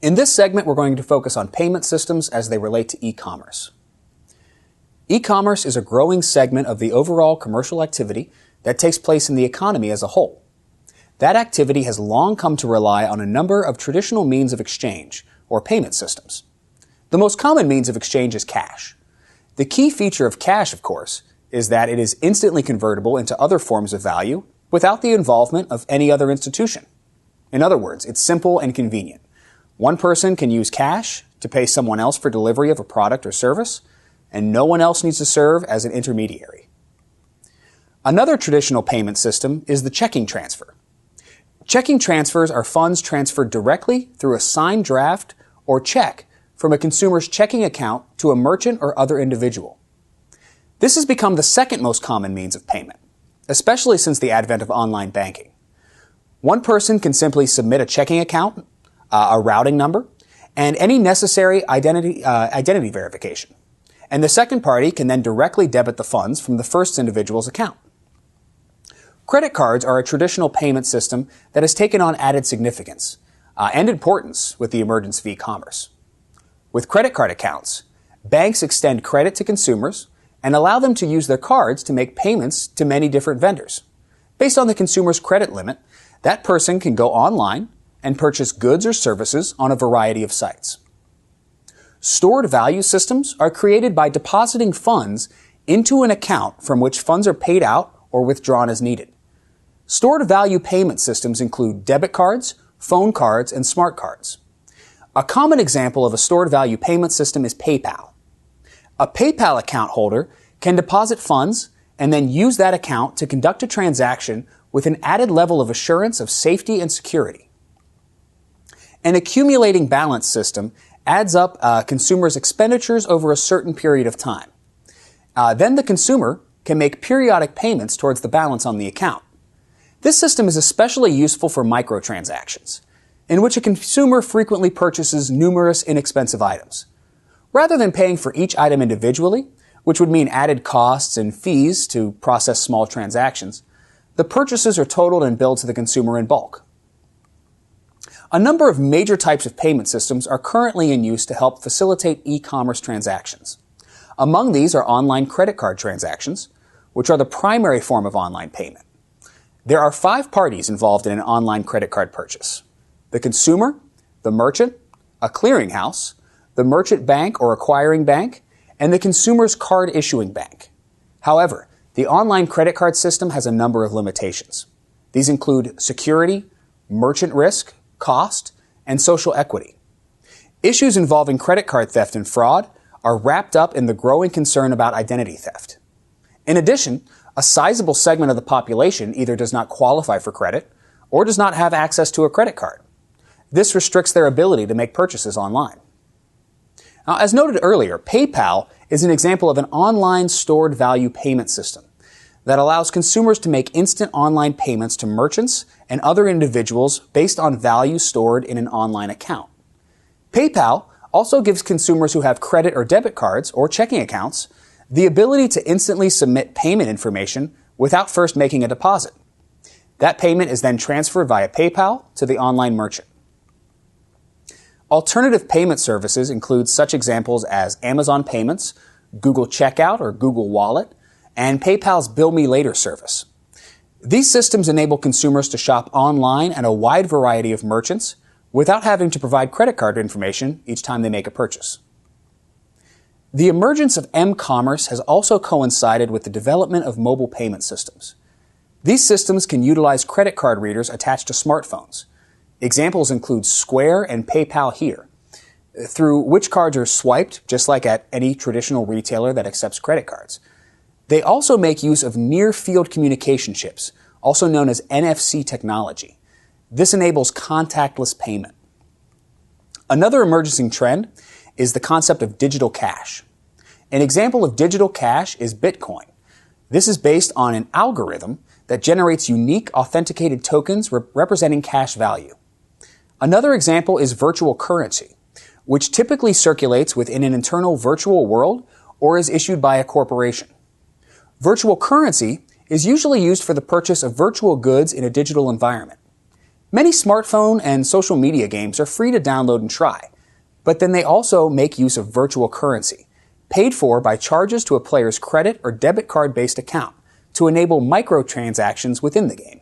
In this segment, we're going to focus on payment systems as they relate to e-commerce. E-commerce is a growing segment of the overall commercial activity that takes place in the economy as a whole. That activity has long come to rely on a number of traditional means of exchange, or payment systems. The most common means of exchange is cash. The key feature of cash, of course, is that it is instantly convertible into other forms of value without the involvement of any other institution. In other words, it's simple and convenient. One person can use cash to pay someone else for delivery of a product or service, and no one else needs to serve as an intermediary. Another traditional payment system is the checking transfer. Checking transfers are funds transferred directly through a signed draft or check from a consumer's checking account to a merchant or other individual. This has become the second most common means of payment, especially since the advent of online banking. One person can simply submit a checking account, a routing number, and any necessary identity verification. And the second party can then directly debit the funds from the first individual's account. Credit cards are a traditional payment system that has taken on added significance and importance with the emergence of e-commerce. With credit card accounts, banks extend credit to consumers and allow them to use their cards to make payments to many different vendors. Based on the consumer's credit limit, that person can go online and purchase goods or services on a variety of sites. Stored value systems are created by depositing funds into an account from which funds are paid out or withdrawn as needed. Stored value payment systems include debit cards, phone cards, and smart cards. A common example of a stored value payment system is PayPal. A PayPal account holder can deposit funds and then use that account to conduct a transaction with an added level of assurance of safety and security. An accumulating balance system adds up consumers' expenditures over a certain period of time. Then the consumer can make periodic payments towards the balance on the account. This system is especially useful for microtransactions, in which a consumer frequently purchases numerous inexpensive items. Rather than paying for each item individually, which would mean added costs and fees to process small transactions, the purchases are totaled and billed to the consumer in bulk. A number of major types of payment systems are currently in use to help facilitate e-commerce transactions. Among these are online credit card transactions, which are the primary form of online payment. There are 5 parties involved in an online credit card purchase: the consumer, the merchant, a clearinghouse, the merchant bank or acquiring bank, and the consumer's card issuing bank. However, the online credit card system has a number of limitations. These include security, merchant risk, cost, and social equity. Issues involving credit card theft and fraud are wrapped up in the growing concern about identity theft. In addition, a sizable segment of the population either does not qualify for credit or does not have access to a credit card. This restricts their ability to make purchases online. Now, as noted earlier, PayPal is an example of an online stored value payment system that allows consumers to make instant online payments to merchants and other individuals based on value stored in an online account. PayPal also gives consumers who have credit or debit cards or checking accounts the ability to instantly submit payment information without first making a deposit. That payment is then transferred via PayPal to the online merchant. Alternative payment services include such examples as Amazon Payments, Google Checkout or Google Wallet, and PayPal's Bill Me Later service. These systems enable consumers to shop online at a wide variety of merchants without having to provide credit card information each time they make a purchase. The emergence of m-commerce has also coincided with the development of mobile payment systems. These systems can utilize credit card readers attached to smartphones. Examples include Square and PayPal Here, through which cards are swiped just like at any traditional retailer that accepts credit cards. They also make use of near-field communication chips, also known as NFC technology. This enables contactless payment. Another emerging trend is the concept of digital cash. An example of digital cash is Bitcoin. This is based on an algorithm that generates unique authenticated tokens representing cash value. Another example is virtual currency, which typically circulates within an internal virtual world or is issued by a corporation. Virtual currency is usually used for the purchase of virtual goods in a digital environment. Many smartphone and social media games are free to download and try, but then they also make use of virtual currency, paid for by charges to a player's credit or debit card-based account, to enable microtransactions within the game.